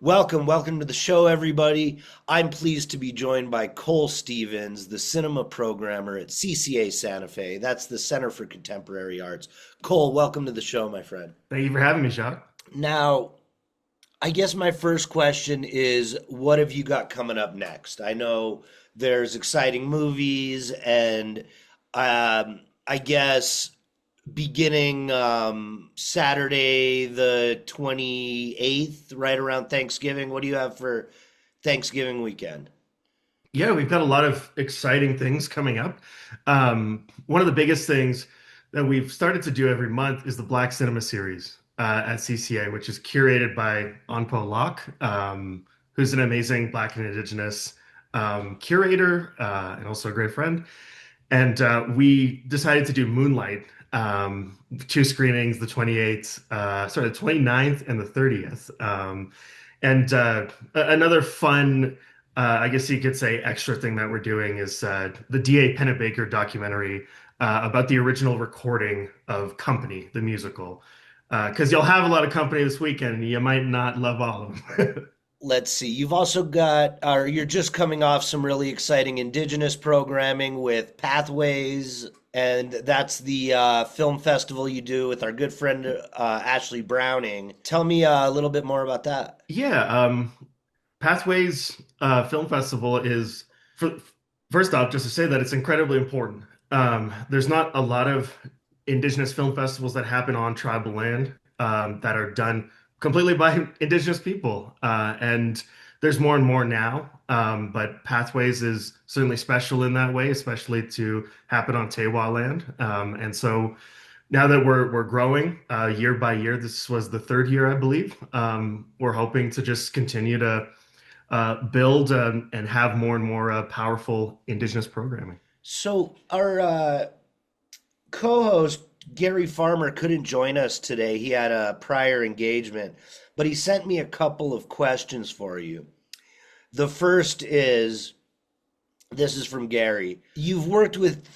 Welcome to the show, everybody. I'm pleased to be joined by Cole Stevens, the cinema programmer at CCA Santa Fe. That's the Center for Contemporary Arts. Cole, welcome to the show, my friend. Thank you for having me, Jacques. Now, I guess my first question is what have you got coming up next? I know there's exciting movies, and I guess beginning Saturday the 28th, right around Thanksgiving. What do you have for Thanksgiving weekend? Yeah, we've got a lot of exciting things coming up. One of the biggest things that we've started to do every month is the Black Cinema Series at CCA, which is curated by Anpo Locke, who's an amazing Black and Indigenous curator and also a great friend. And we decided to do Moonlight, two screenings, the 28th, sorry, the 29th and the 30th. And another fun, I guess you could say, extra thing that we're doing is the D.A. Pennebaker documentary about the original recording of Company, the musical. Because you'll have a lot of company this weekend, and you might not love all of them. Let's see. You've also got, or you're just coming off some really exciting Indigenous programming with Pathways, and that's the film festival you do with our good friend Ashley Browning. Tell me a little bit more about that. Yeah, Pathways Film Festival is, for, first off, just to say that it's incredibly important. There's not a lot of Indigenous film festivals that happen on tribal land that are done completely by Indigenous people. And there's more and more now. But Pathways is certainly special in that way, especially to happen on Tewa land. And so now that we're growing year by year, this was the third year, I believe. We're hoping to just continue to build and have more and more powerful Indigenous programming. So, our co-host Gary Farmer couldn't join us today. He had a prior engagement, but he sent me a couple of questions for you. The first is this is from Gary. You've worked with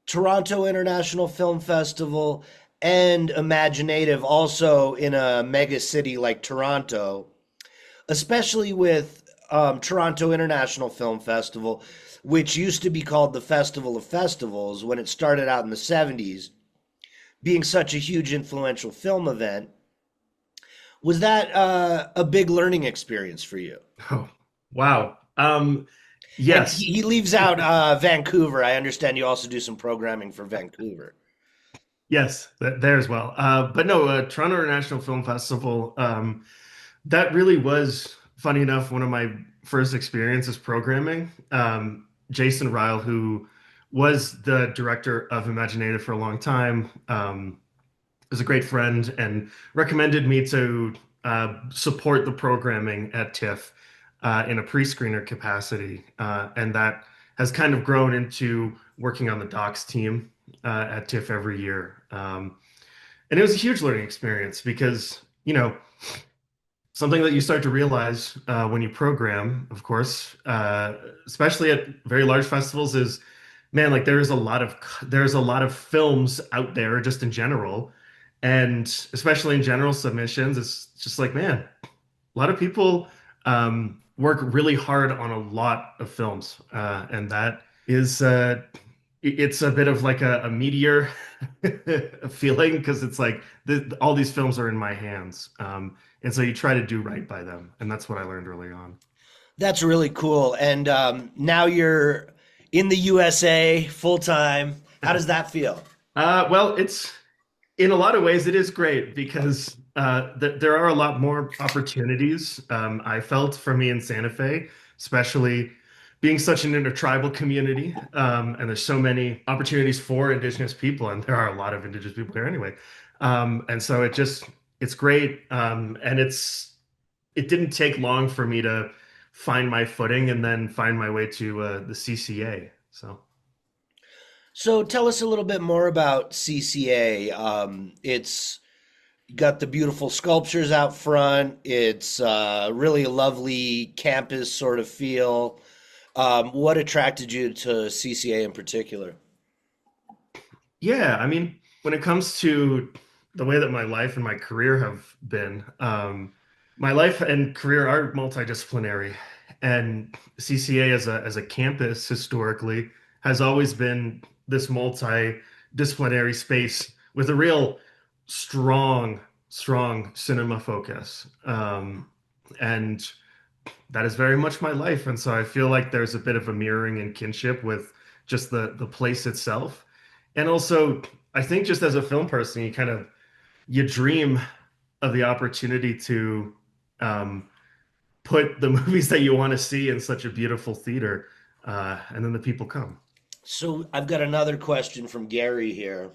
Toronto International Film Festival and imagineNATIVE also in a mega city like Toronto, especially with Toronto International Film Festival, which used to be called the Festival of Festivals when it started out in the 70s, being such a huge influential film event. Was that a big learning experience for you? Oh, wow. And Yes, he leaves out Vancouver. I understand you also do some programming for Vancouver. yes, there as well. But no, Toronto International Film Festival, that really was, funny enough, one of my first experiences programming. Jason Ryle, who was the director of imagineNATIVE for a long time, is a great friend and recommended me to support the programming at TIFF in a pre-screener capacity. And that has kind of grown into working on the docs team at TIFF every year. And it was a huge learning experience because, something that you start to realize when you program, of course, especially at very large festivals, is man, like there's a lot of films out there just in general, and especially in general submissions, it's just like man, a lot of people work really hard on a lot of films, and that is it's a bit of like a meteor feeling because it's like all these films are in my hands, and so you try to do right by them, and that's what I learned early on. That's really cool. And now you're in the USA full time. How does that feel? Well, it's in a lot of ways it is great because there are a lot more opportunities. I felt for me in Santa Fe, especially being such an intertribal community, and there's so many opportunities for Indigenous people, and there are a lot of Indigenous people here anyway. And so it's great, and it didn't take long for me to find my footing and then find my way to the CCA. So. So tell us a little bit more about CCA. It's got the beautiful sculptures out front. It's really a lovely campus sort of feel. What attracted you to CCA in particular? Yeah, I mean, when it comes to the way that my life and my career have been, My life and career are multidisciplinary, and CCA as a campus historically has always been this multidisciplinary space with a real strong, strong cinema focus. And that is very much my life. And so I feel like there's a bit of a mirroring and kinship with just the place itself. And also, I think just as a film person, you dream of the opportunity to um, put the movies that you want to see in such a beautiful theater, and then the people come. So I've got another question from Gary here.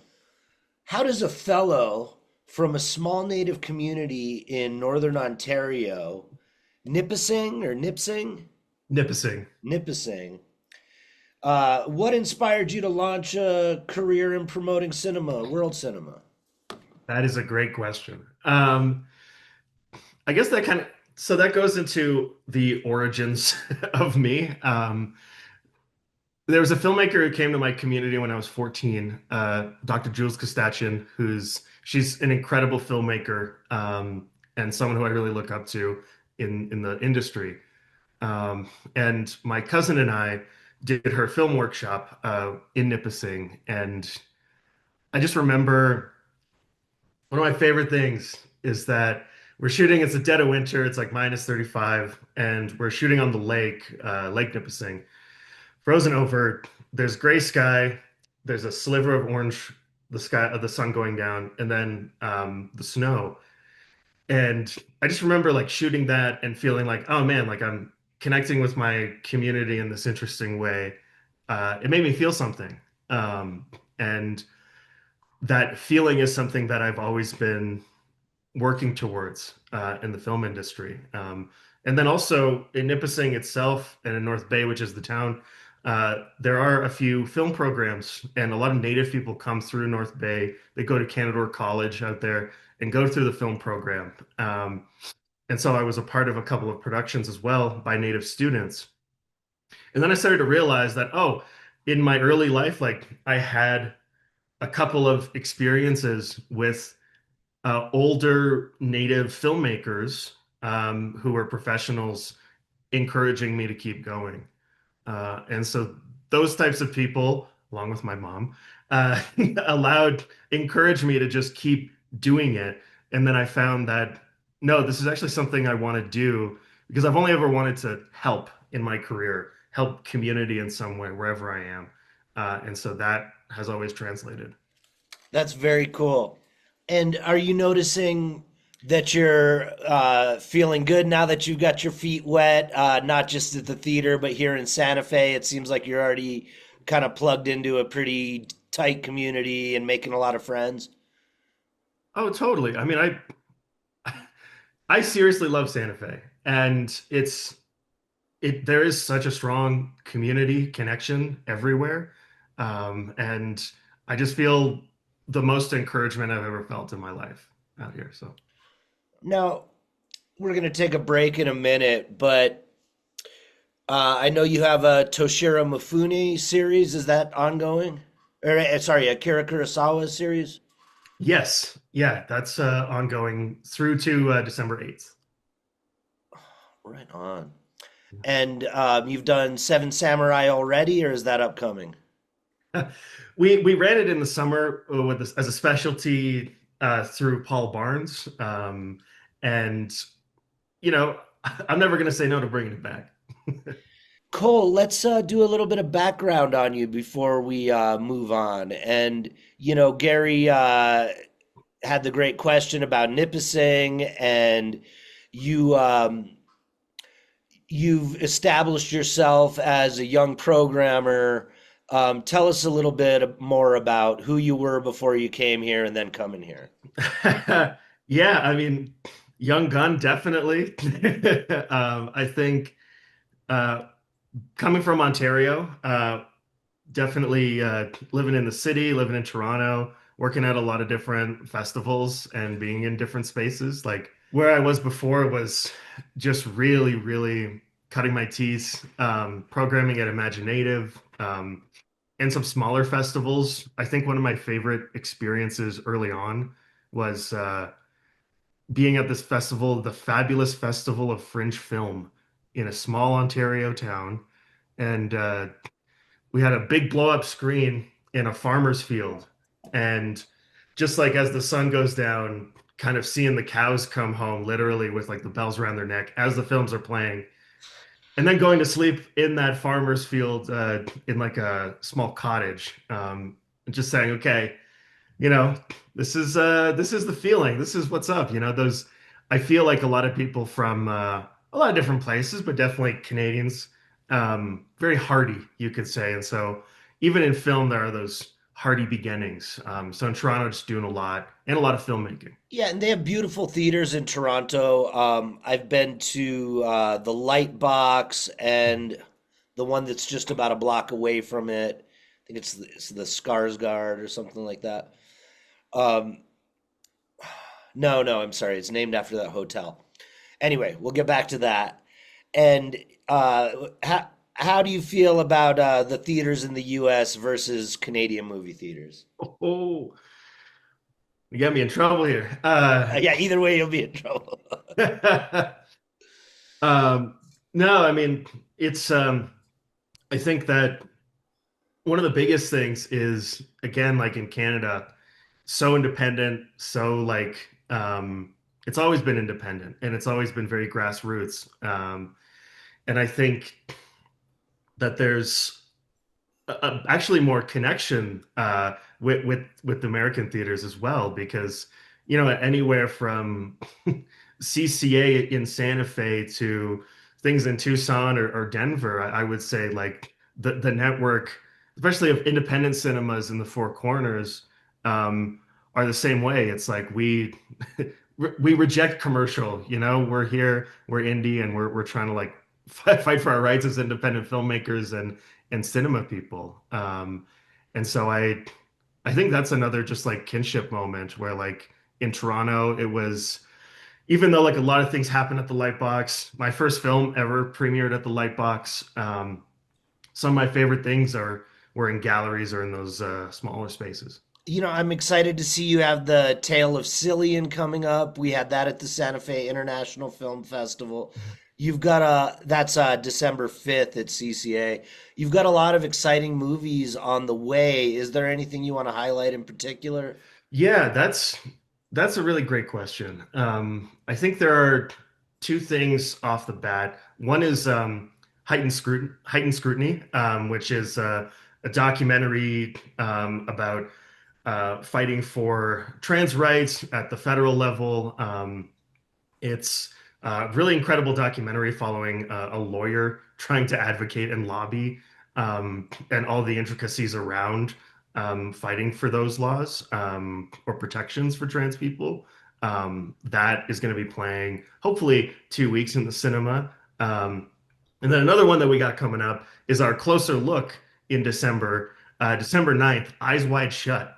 How does a fellow from a small native community in northern Ontario, Nipissing. Nipissing, what inspired you to launch a career in promoting cinema, world cinema? That is a great question. I guess so that goes into the origins of me. There was a filmmaker who came to my community when I was 14, Dr. Jules Kostachin, she's an incredible filmmaker, and someone who I really look up to in the industry. And my cousin and I did her film workshop in Nipissing, and I just remember one of my favorite things is that we're shooting. It's the dead of winter. It's like minus 35, and we're shooting on the lake, Lake Nipissing, frozen over. There's gray sky. There's a sliver of orange, the sky of the sun going down, and then the snow. And I just remember like shooting that and feeling like, oh man, like I'm connecting with my community in this interesting way. It made me feel something. And that feeling is something that I've always been working towards in the film industry. And then also in Nipissing itself and in North Bay, which is the town, there are a few film programs, and a lot of Native people come through North Bay. They go to Canadore College out there and go through the film program. And so I was a part of a couple of productions as well by Native students. And then I started to realize that, oh, in my early life, like I had a couple of experiences with older Native filmmakers who were professionals encouraging me to keep going. And so those types of people, along with my mom, encouraged me to just keep doing it. And then I found that, no, this is actually something I want to do because I've only ever wanted to help in my career, help community in some way, wherever I am. And so that has always translated. That's very cool. And are you noticing that you're feeling good now that you've got your feet wet, not just at the theater, but here in Santa Fe? It seems like you're already kind of plugged into a pretty tight community and making a lot of friends. Oh, totally. I mean, I seriously love Santa Fe, and there is such a strong community connection everywhere. And I just feel the most encouragement I've ever felt in my life out here. So, Now, we're going to take a break in a minute, but I know you have a Toshiro Mifune series. Is that ongoing? Or, sorry, a Kira Kurosawa series? yes, yeah, that's ongoing through to December 8th. Right on. And you've done Seven Samurai already, or is that upcoming? We ran it in the summer as a specialty through Paul Barnes, and you know I'm never going to say no to bringing it back. Cole, let's do a little bit of background on you before we move on. And, Gary had the great question about Nipissing, and you you've established yourself as a young programmer. Tell us a little bit more about who you were before you came here and then coming here. Yeah, I mean, young gun definitely. I think uh, coming from Ontario, definitely living in the city, living in Toronto, working at a lot of different festivals and being in different spaces. Like where I was before was just really, really cutting my teeth, programming at imagineNATIVE, and some smaller festivals. I think one of my favorite experiences early on was being at this festival, the fabulous Festival of Fringe Film in a small Ontario town. And we had a big blow up screen in a farmer's field. And just like as the sun goes down, kind of seeing the cows come home, literally with like the bells around their neck as the films are playing. And then going to sleep in that farmer's field in like a small cottage, and just saying, okay, you know, this is the feeling. This is what's up. You know, those I feel like a lot of people from a lot of different places, but definitely Canadians, very hardy, you could say. And so even in film, there are those hardy beginnings. So in Toronto, just doing a lot and a lot of filmmaking. Yeah, and they have beautiful theaters in Toronto. I've been to the Lightbox and the one that's just about a block away from it. I think it's the Skarsgård or something like that. Um, no, no, I'm sorry. It's named after that hotel. Anyway, we'll get back to that. And how do you feel about the theaters in the U.S. versus Canadian movie theaters? Oh, you got me in trouble here. Yeah, either way, you'll be in trouble. um, no, I mean, it's, I think that one of the biggest things is, again, like in Canada, so independent, so like, it's always been independent and it's always been very grassroots. And I think that there's actually more connection with American theaters as well, because you know anywhere from CCA in Santa Fe to things in Tucson or Denver, I would say like the network, especially of independent cinemas in the Four Corners, are the same way. It's like we reject commercial. You know, we're here, we're indie, and we're trying to like fight for our rights as independent filmmakers and cinema people. And so I think that's another just like kinship moment where like in Toronto, it was even though like a lot of things happened at the Lightbox, my first film ever premiered at the Lightbox. Some of my favorite things are were in galleries or in those smaller spaces. I'm excited to see you have the Tale of Cillian coming up. We had that at the Santa Fe International Film Festival. You've got that's December 5th at CCA. You've got a lot of exciting movies on the way. Is there anything you want to highlight in particular? Yeah, that's a really great question. I think there are two things off the bat. One is heightened scrutiny, which is a documentary about fighting for trans rights at the federal level. It's a really incredible documentary following a lawyer trying to advocate and lobby and all the intricacies around fighting for those laws or protections for trans people. That is going to be playing hopefully 2 weeks in the cinema. And then another one that we got coming up is our closer look in December, December 9th, Eyes Wide Shut.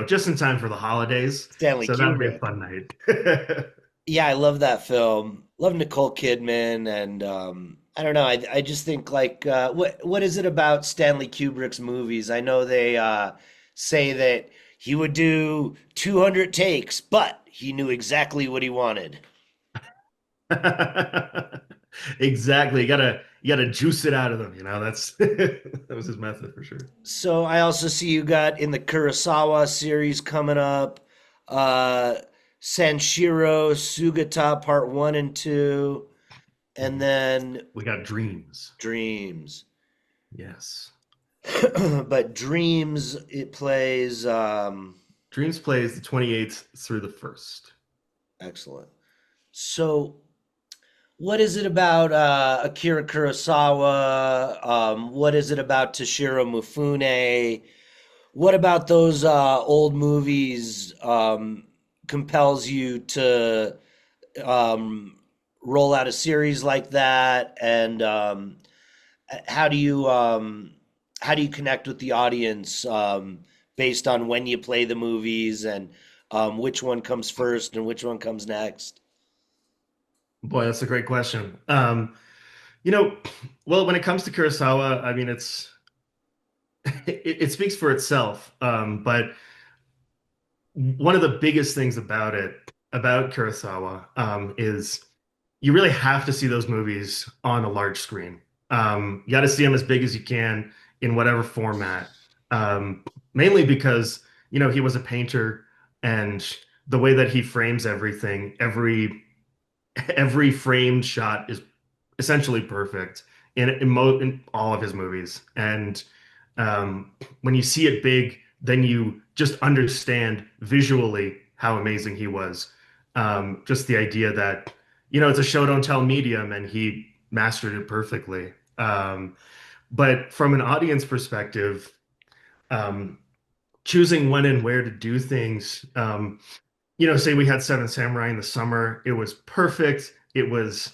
Just in time for the holidays. Stanley So that'll be a Kubrick. fun night. Yeah, I love that film. Love Nicole Kidman, and I don't know. I just think like what is it about Stanley Kubrick's movies? I know they say that he would do 200 takes, but he knew exactly what he wanted. Exactly. You gotta juice it out of them, That's that was his method for sure. So I also see you got in the Kurosawa series coming up, uh, Sanshiro Sugata Part One and Two, and Mhm. then We got Dreams. Dreams. Yes. But Dreams, it plays Dreams plays the 28th through the 1st. excellent. So, what is it about Akira Kurosawa? What is it about Toshiro Mifune? What about those old movies compels you to um, roll out a series like that? And how do you how do you connect with the audience based on when you play the movies and which one comes first and which one comes next? Boy, that's a great question. You know, well, when it comes to Kurosawa, I mean, it speaks for itself. But one of the biggest things about it about Kurosawa is you really have to see those movies on a large screen. You got to see them as big as you can in whatever format. Mainly because, he was a painter and the way that he frames everything, every framed shot is essentially perfect in all of his movies. And when you see it big, then you just understand visually how amazing he was. Just the idea that, it's a show don't tell medium and he mastered it perfectly. But from an audience perspective, um, choosing when and where to do things, say we had Seven Samurai in the summer, it was perfect. It was,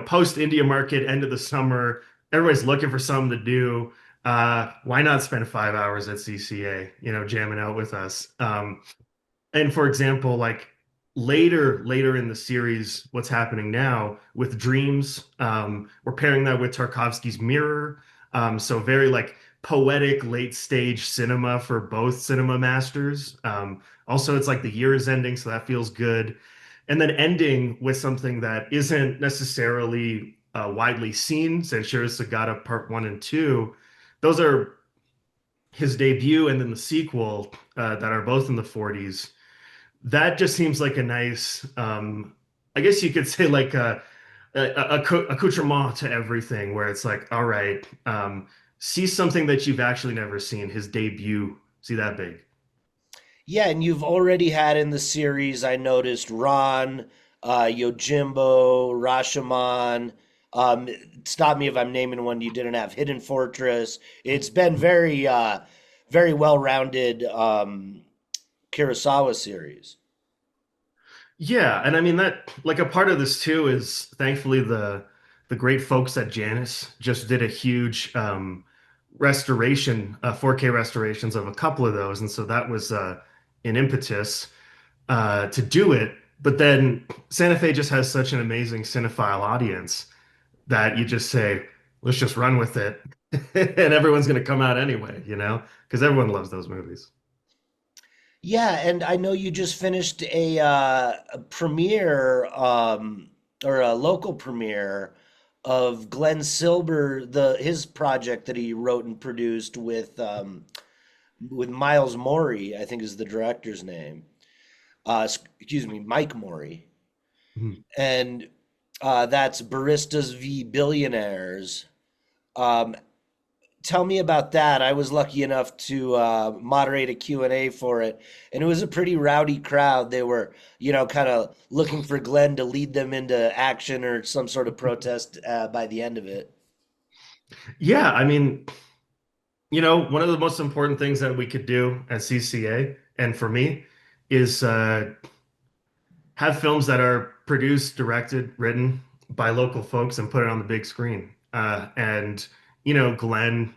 post India market, end of the summer. Everybody's looking for something to do. Why not spend 5 hours at CCA, jamming out with us? And for example, like later in the series, what's happening now with Dreams, we're pairing that with Tarkovsky's Mirror. So very like poetic late stage cinema for both cinema masters. Also, it's like the year is ending, so that feels good. And then ending with something that isn't necessarily widely seen, Sanshiro Sagata Part 1 and 2. Those are his debut and then the sequel that are both in the 40s. That just seems like a nice, I guess you could say like a accoutrement to everything, where it's like, all right, see something that you've actually never seen, his debut, see that big. Yeah, and you've already had in the series, I noticed Ron, Yojimbo, Rashomon. Um, Stop me if I'm naming one you didn't have. Hidden Fortress. It's been very well-rounded Kurosawa series. Yeah, and I mean that like a part of this too is thankfully the great folks at Janus just did a huge restoration, 4K restorations of a couple of those, and so that was an impetus to do it. But then Santa Fe just has such an amazing cinephile audience that you just say, let's just run with it, and everyone's going to come out anyway, because everyone loves those movies. Yeah, and I know you just finished a premiere or a local premiere of Glenn Silber, the his project that he wrote and produced with Miles Morey, I think is the director's name. Excuse me, Mike Morey, Mhm. and that's Baristas v Billionaires. Um, Tell me about that. I was lucky enough to moderate a Q&A for it, and it was a pretty rowdy crowd. They were, kind of looking for Glenn to lead them into action or some sort of protest by the end of it. Yeah, I mean, one of the most important things that we could do at CCA, and for me, is have films that are produced, directed, written by local folks and put it on the big screen. And Glenn,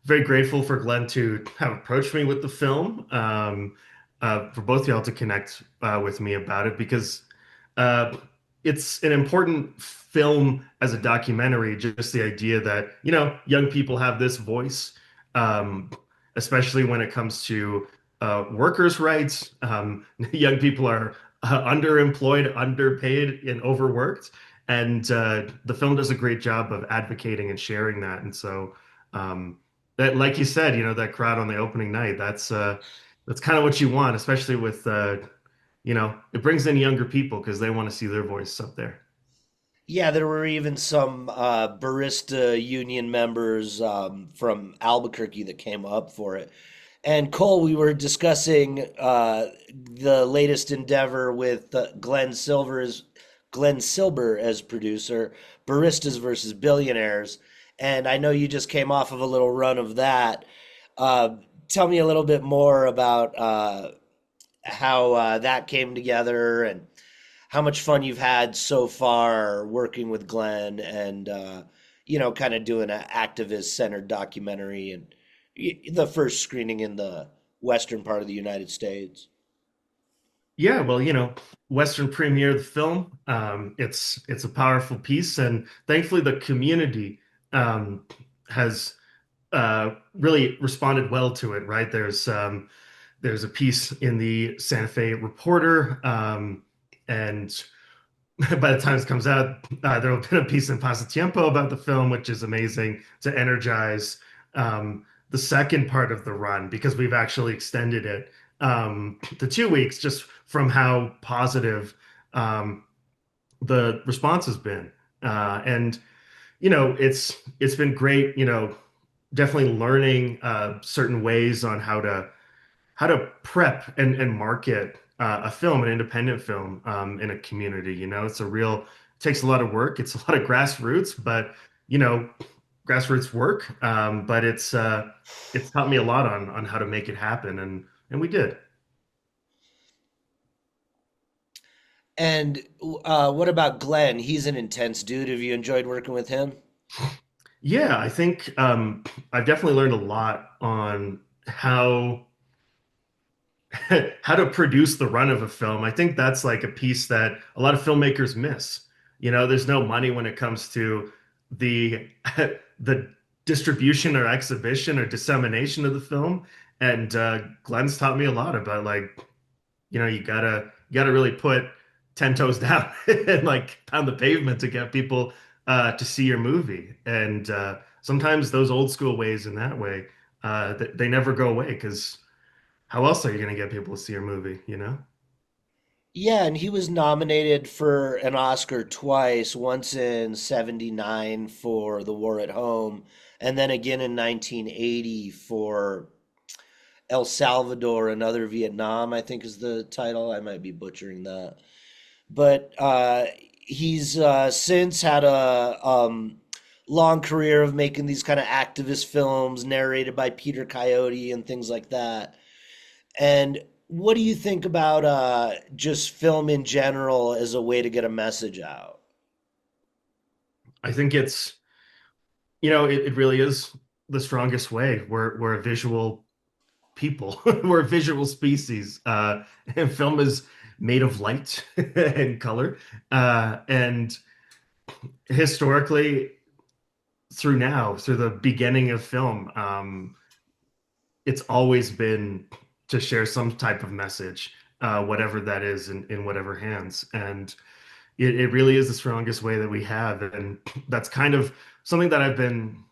very grateful for Glenn to have approached me with the film, for both y'all to connect with me about it because uh, it's an important film as a documentary. Just the idea that young people have this voice, um, especially when it comes to workers' rights. Young people are underemployed, underpaid, and overworked. And the film does a great job of advocating and sharing that. And so that, like you said, that crowd on the opening night, that's kind of what you want, especially with it brings in younger people because they want to see their voice up there. Yeah, there were even some barista union members from Albuquerque that came up for it. And Cole, we were discussing the latest endeavor with Glenn Silber as producer, Baristas versus Billionaires. And I know you just came off of a little run of that. Uh, Tell me a little bit more about how that came together and how much fun you've had so far working with Glenn and kind of doing an activist centered documentary and the first screening in the western part of the United States. Yeah, well, Western premiere of the film. It's a powerful piece, and thankfully the community has really responded well to it. Right, there's There's a piece in the Santa Fe Reporter, and by the time it comes out, there will be a piece in Pasatiempo about the film, which is amazing to energize the second part of the run because we've actually extended it to 2 weeks just from how positive um, the response has been. And it's been great. Definitely learning certain ways on how to prep and market a film, an independent film, in a community. It takes a lot of work. It's a lot of grassroots, but you know, grassroots work. But it's taught me a lot on how to make it happen, and we did. And what about Glenn? He's an intense dude. Have you enjoyed working with him? Yeah, I think I've definitely learned a lot on how to produce the run of a film. I think that's like a piece that a lot of filmmakers miss. There's no money when it comes to the the distribution or exhibition or dissemination of the film. And Glenn's taught me a lot about like, you gotta really put 10 toes down and like pound the pavement to get people to see your movie. And sometimes those old school ways in that way, they never go away because how else are you going to get people to see your movie? Yeah, and he was nominated for an Oscar twice, once in 79 for The War at Home, and then again in 1980 for El Salvador, Another Vietnam, I think is the title. I might be butchering that. But he's since had a long career of making these kind of activist films narrated by Peter Coyote and things like that. And what do you think about just film in general as a way to get a message out? I think it really is the strongest way. We're a visual people. We're a visual species. And film is made of light and color. And historically, through the beginning of film, it's always been to share some type of message, whatever that is in whatever hands. And it really is the strongest way that we have. And that's kind of something that I've been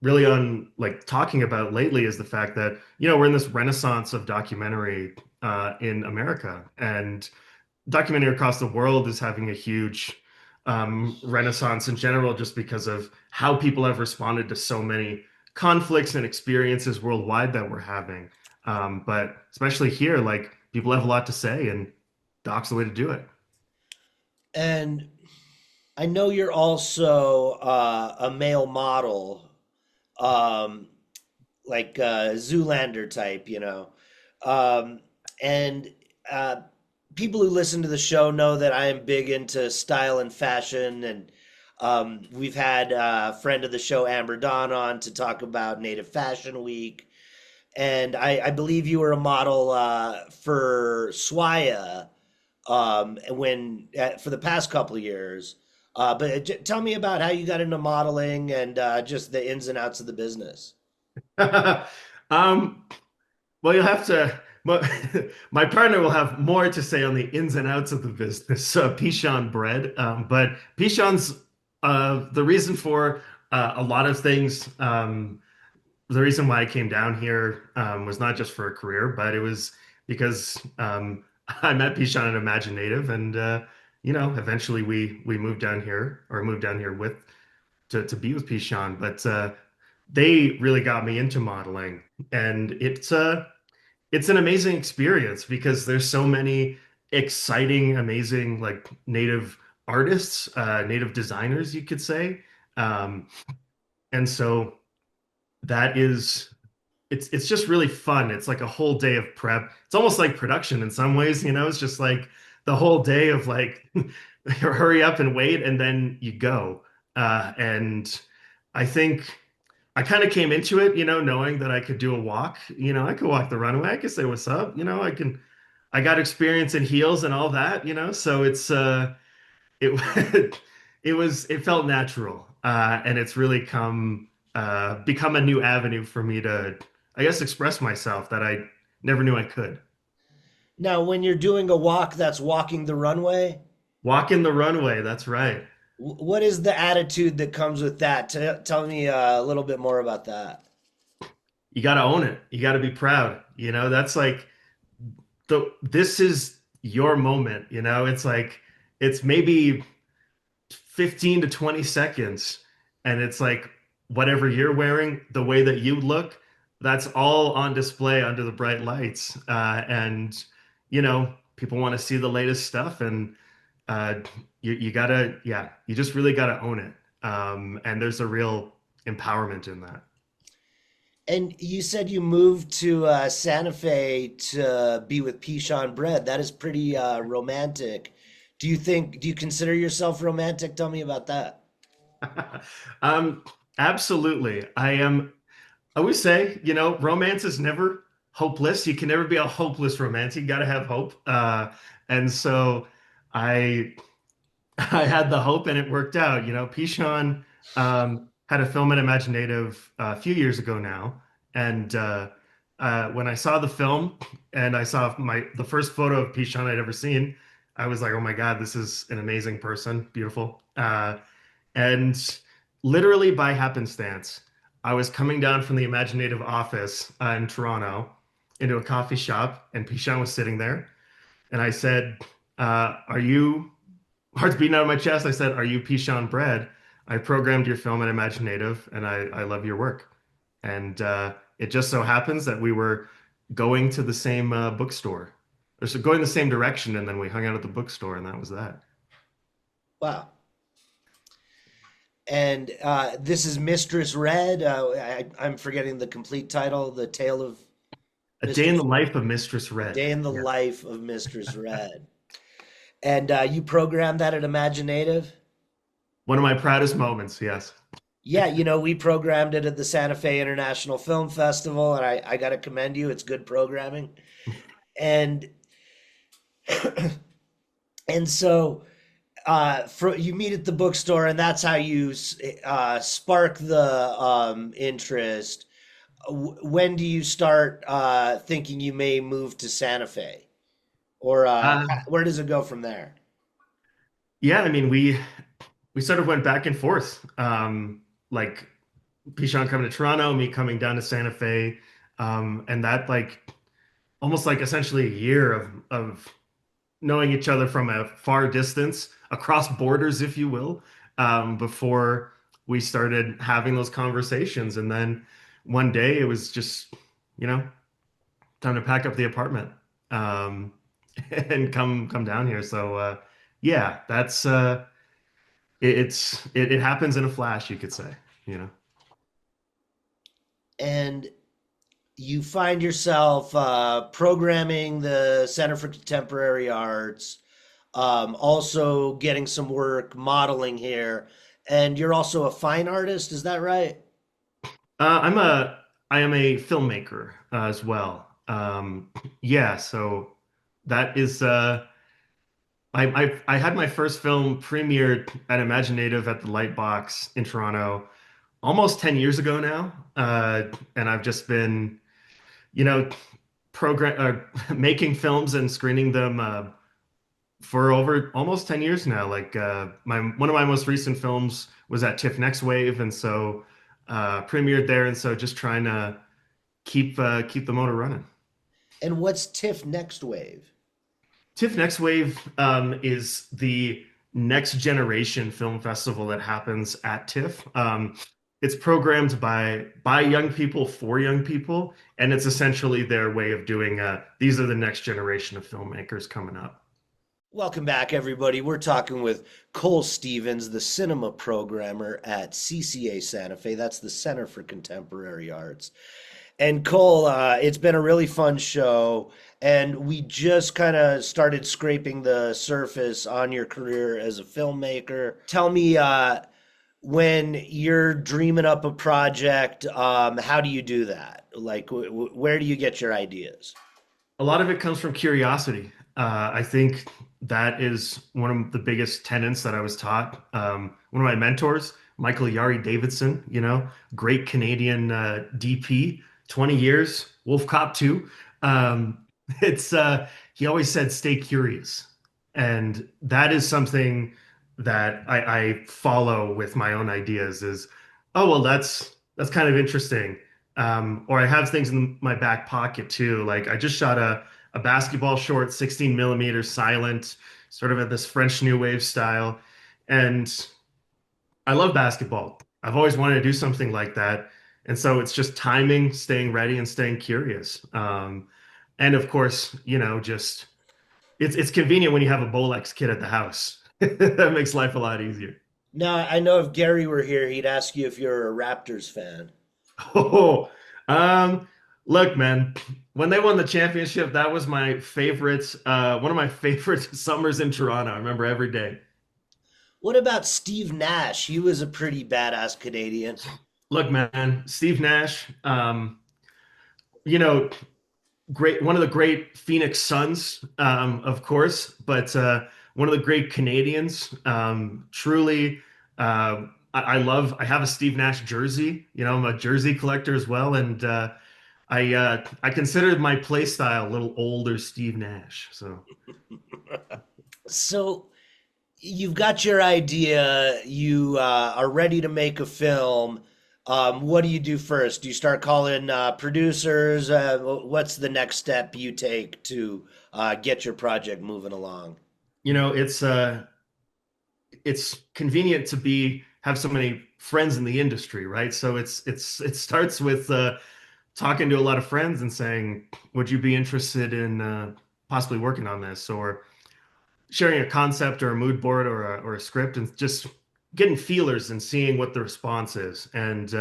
really on like talking about lately is the fact that, we're in this renaissance of documentary in America. And documentary across the world is having a huge renaissance in general, just because of how people have responded to so many conflicts and experiences worldwide that we're having. But especially here, like people have a lot to say, and doc's the way to do it. And I know you're also a male model, um, like Zoolander type, Um, and people who listen to the show know that I am big into style and fashion. And we've had a friend of the show, Amber Dawn, on to talk about Native Fashion Week. And I believe you were a model for Swaya when for the past couple of years. But tell me about how you got into modeling and just the ins and outs of the business. um, well, you'll have to. My partner will have more to say on the ins and outs of the business, Pichon bread. But Pichon's the reason for a lot of things. The reason why I came down here was not just for a career, but it was because I met Pichon at imagineNATIVE, and eventually we moved down here, or moved down here with to be with Pichon. But they really got me into modeling, and it's an amazing experience because there's so many exciting, amazing like native artists, native designers, you could say. Um, and so that is it's just really fun. It's like a whole day of prep. It's almost like production in some ways. It's just like the whole day of like hurry up and wait, and then you go. And I think I kind of came into it, knowing that I could do a walk. I could walk the runway. I could say what's up. I got experience in heels and all that. So it it felt natural. And it's really become a new avenue for me to, I guess, express myself that I never knew I could. Now, when you're doing a walk, that's walking the runway. Walk in the runway, that's right. What is the attitude that comes with that? Tell me a little bit more about that. You got to own it. You got to be proud. That's like this is your moment, It's like it's maybe 15 to 20 seconds and it's like whatever you're wearing, the way that you look, that's all on display under the bright lights. And people want to see the latest stuff and uh, you gotta, yeah, you just really gotta own it. And there's a real empowerment in that. And you said you moved to Santa Fe to be with Pichon Bread. That is pretty romantic. Do you consider yourself romantic? Tell me about that. Um, absolutely. I always say, romance is never hopeless. You can never be a hopeless romance. You got to have hope. And so I I had the hope and it worked out. Pishon had a film at imagineNATIVE a few years ago now. And when I saw the film and I saw the first photo of Pishon I'd ever seen, I was like, oh my God, this is an amazing person. Beautiful. And literally by happenstance, I was coming down from the imagineNATIVE office in Toronto into a coffee shop, and Pishon was sitting there. And I said, are you heart's beating out of my chest. I said, "Are you Pishon Bread? I programmed your film at imagineNATIVE, and I love your work." And it just so happens that we were going to the same bookstore, or so going the same direction, and then we hung out at the bookstore, and that was that. Wow. And this is Mistress Red. I'm forgetting the complete title, The Tale of A Day in the Mistress, Life of Mistress A Red. Day in the Yeah. Life of Mistress Red. And you programmed that at imagineNATIVE? One of my proudest moments, yes. Yeah, we programmed it at the Santa Fe International Film Festival, and I got to commend you. It's good programming. And and so you meet at the bookstore, and that's how you spark the interest. When do you start thinking you may move to Santa Fe? Or Uh, where does it go from there? yeah, I mean, we sort of went back and forth. Like Pishon coming to Toronto, me coming down to Santa Fe, and that like almost like essentially a year of knowing each other from a far distance, across borders, if you will, before we started having those conversations. And then one day it was just, you know, time to pack up the apartment, um, and come down here. So yeah, that's it happens in a flash, you could say, you know. And you find yourself programming the Center for Contemporary Arts, also getting some work modeling here, and you're also a fine artist. Is that right? I am a filmmaker as well. Yeah, so that is I had my first film premiered at imagineNATIVE at the Lightbox in Toronto almost 10 years ago now. And I've just been, you know, making films and screening them for over almost 10 years now. Like my one of my most recent films was at TIFF Next Wave, and so premiered there, and so just trying to keep the motor running. And what's TIFF Next Wave? TIFF Next Wave is the next generation film festival that happens at TIFF. It's programmed by young people for young people, and it's essentially their way of doing these are the next generation of filmmakers coming up. Welcome back, everybody. We're talking with Cole Stevens, the cinema programmer at CCA Santa Fe. That's the Center for Contemporary Arts. And Cole, it's been a really fun show, and we just kind of started scraping the surface on your career as a filmmaker. Tell me, when you're dreaming up a project, how do you do that? Like, where do you get your ideas? A lot of it comes from curiosity. I think that is one of the biggest tenets that I was taught. One of my mentors, Michael Yari Davidson, great Canadian DP, 20 years, Wolf Cop 2. Um, it's he always said stay curious, and that is something that I follow with my own ideas. Is oh well, that's kind of interesting. Or I have things in my back pocket too. Like I just shot a basketball short, 16 millimeter silent, sort of at this French New Wave style, and I love basketball. I've always wanted to do something like that. And so it's just timing, staying ready, and staying curious. And of course, just it's convenient when you have a Bolex kit at the house. That makes life a lot easier. Now, I know if Gary were here, he'd ask you if you're a Raptors fan. Oh, um, look, man, when they won the championship, that was my favorite, one of my favorite summers in Toronto. I remember every day. What about Steve Nash? He was a pretty badass Canadian. Look, man, Steve Nash, you know, great, one of the great Phoenix Suns, of course, but one of the great Canadians. Truly, I have a Steve Nash jersey. I'm a jersey collector as well, and I consider my play style a little older Steve Nash. So So you've got your idea. You are ready to make a film. What do you do first? Do you start calling producers? What's the next step you take to get your project moving along? you know, it's uh, it's convenient to be have so many friends in the industry, right? So it starts with talking to a lot of friends and saying, "Would you be interested in possibly working on this?" Or sharing a concept or a mood board or a script and just getting feelers and seeing what the response is. And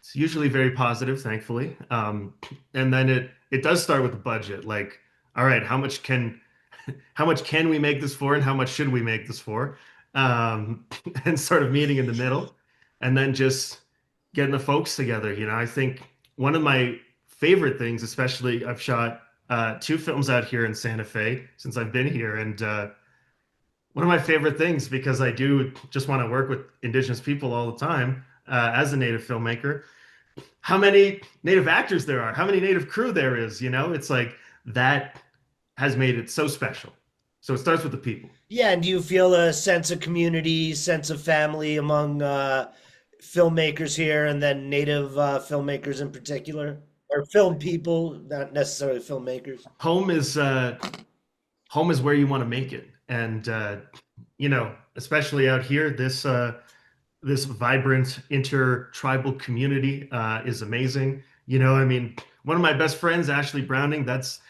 it's usually very positive, thankfully. And then it does start with the budget. Like, all right, how much can we make this for, and how much should we make this for? Um, and sort of meeting in the middle, and then just getting the folks together. I think one of my favorite things, especially I've shot two films out here in Santa Fe since I've been here, and one of my favorite things because I do just want to work with Indigenous people all the time as a Native filmmaker. How many Native actors there are, how many Native crew there is, it's like that has made it so special. So it starts with the people. Yeah, and do you feel a sense of community, sense of family among filmmakers here, and then native filmmakers in particular, or film people, not necessarily filmmakers? Home is home is where you want to make it, and especially out here, this vibrant inter-tribal community is amazing. I mean, one of my best friends, Ashley Browning, that's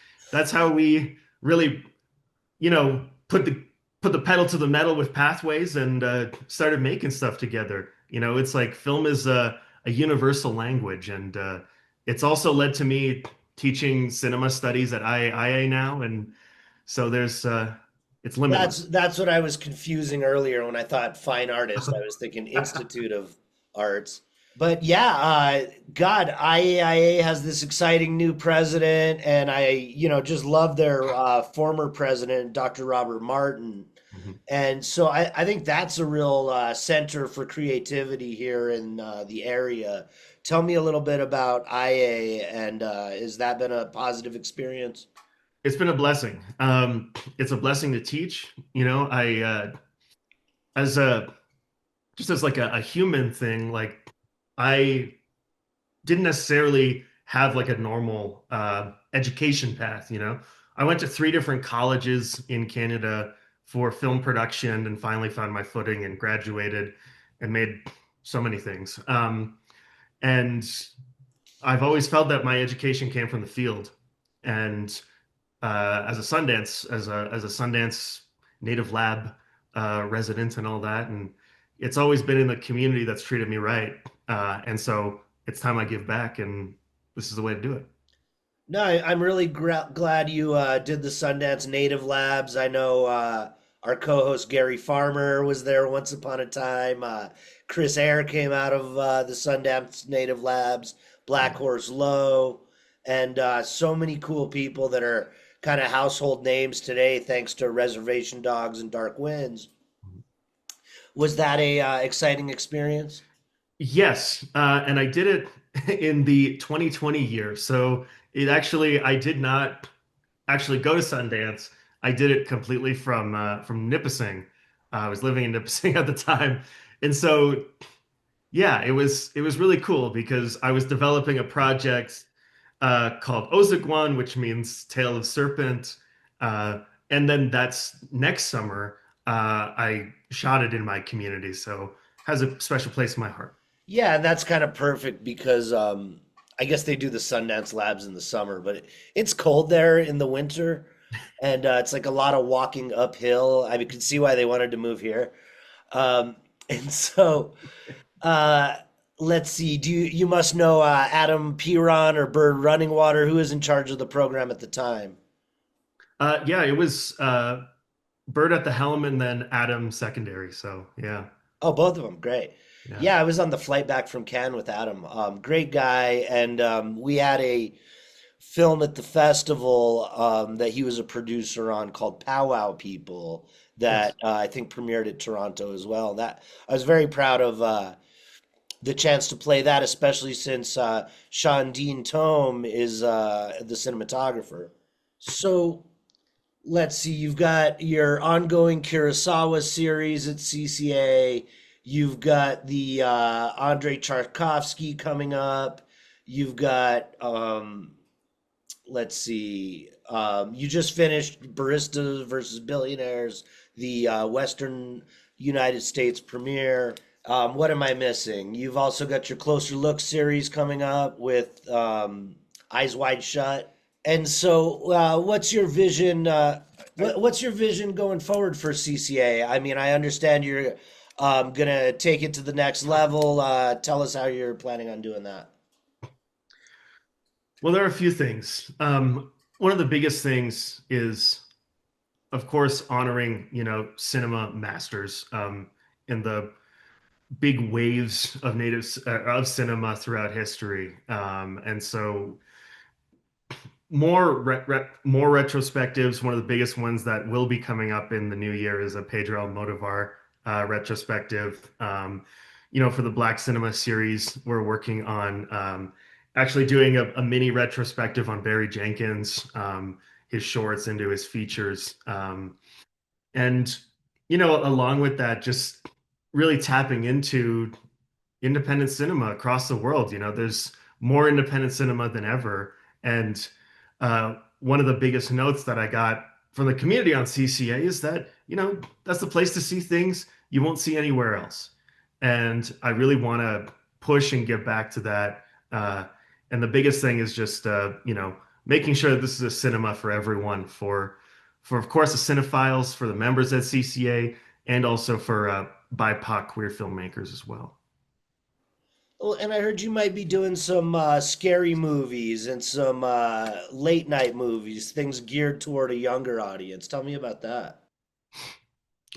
how we really, put the pedal to the metal with Pathways and started making stuff together. It's like film is a universal language, and it's also led to me teaching cinema studies at IIA now, and so it's That's limitless. that's what I was confusing earlier when I thought fine artist. I was thinking Institute of Arts. But yeah, God, IAIA has this exciting new president, and I, just love their former president, Dr. Robert Martin. Mhm. And so I think that's a real center for creativity here in the area. Tell me a little bit about IA, and has that been a positive experience? It's been a blessing. It's a blessing to teach. I as a just as like a human thing, like I didn't necessarily have like a normal education path. I went to three different colleges in Canada for film production and finally found my footing and graduated and made so many things. And I've always felt that my education came from the field. And as a Sundance Native Lab resident and all that, and it's always been in the community that's treated me right. And so it's time I give back, and this is the way to do it. No, I'm really glad you did the Sundance Native Labs. I know our co-host Gary Farmer was there once upon a time. Chris Eyre came out of the Sundance Native Labs, Black Horse Low, and so many cool people that are kind of household names today, thanks to Reservation Dogs and Dark Winds. Was that a exciting experience? Yes, and I did it in the 2020 year. So It actually, I did not actually go to Sundance. I did it completely from Nipissing. I was living in Nipissing at the time, and so yeah, it was really cool because I was developing a project called Ozagwan, which means tail of serpent, and then that's next summer. I shot it in my community, so has a special place in my heart. Yeah, and that's kind of perfect because I guess they do the Sundance Labs in the summer, but it's cold there in the winter, and it's like a lot of walking uphill. I mean, could see why they wanted to move here. And so, uh, let's see. You must know Adam Piron or Bird Running Water, who is in charge of the program at the time? Yeah, it was Bird at the helm and then Adam secondary. So yeah, Oh, both of them, great. yeah. Yeah, I was on the flight back from Cannes with Adam. Great guy, and we had a film at the festival that he was a producer on called Powwow People that Yes. I think premiered at Toronto as well. That I was very proud of the chance to play that, especially since Sean Dean Tome is the cinematographer. So let's see, you've got your ongoing Kurosawa series at CCA. You've got the Andrei Tchaikovsky coming up. You've got let's see. You just finished Baristas versus Billionaires, the Western United States premiere. What am I missing? You've also got your Closer Look series coming up with Eyes Wide Shut. And so, what's your vision? What's your vision going forward for CCA? I mean, I understand you're gonna take it to the next level. Tell us how you're planning on doing that. Well, there are a few things. One of the biggest things is, of course, honoring, cinema masters in the big waves of of cinema throughout history. And so more retrospectives. One of the biggest ones that will be coming up in the new year is a Pedro Almodovar retrospective. For the Black Cinema series, we're working on actually doing a mini retrospective on Barry Jenkins, his shorts into his features. And, along with that, just really tapping into independent cinema across the world. There's more independent cinema than ever. And one of the biggest notes that I got from the community on CCA is that, that's the place to see things you won't see anywhere else. And I really want to push and give back to that. And the biggest thing is just, making sure that this is a cinema for everyone, for of course, the cinephiles, for the members at CCA, and also for BIPOC queer filmmakers as well. Well, and I heard you might be doing some scary movies and some late night movies, things geared toward a younger audience. Tell me about that.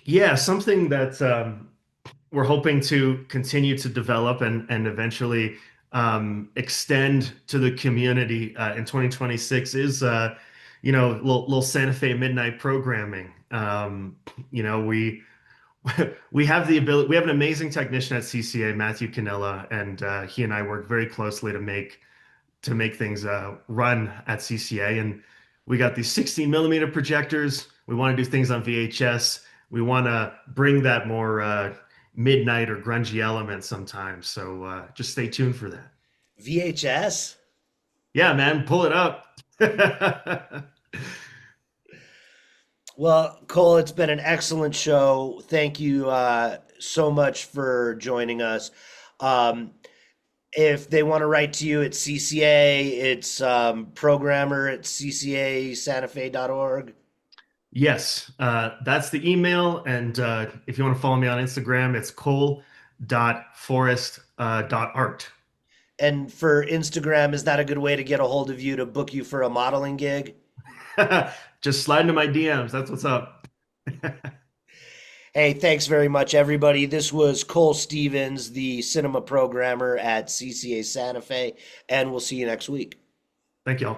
Yeah, something that we're hoping to continue to develop and eventually extend to the community in 2026 is, little Santa Fe midnight programming. We we have the ability. We have an amazing technician at CCA, Matthew Canella, and he and I work very closely to make things run at CCA. And we got these 16 millimeter projectors. We want to do things on VHS. We want to bring that more midnight or grungy element sometimes. So just stay tuned for that. VHS? Yeah, man, pull it up. Well, Cole, it's been an excellent show. Thank you so much for joining us. Um, if they want to write to you at CCA, it's programmer at ccasantafe.org. Yes, that's the email. And if you want to follow me on Instagram, it's cole.forest.art. And for Instagram, is that a good way to get a hold of you to book you for a modeling gig? Just slide into my DMs. That's what's up. Hey, thanks very much, everybody. This was Cole Stevens, the cinema programmer at CCA Santa Fe, and we'll see you next week. Thank y'all.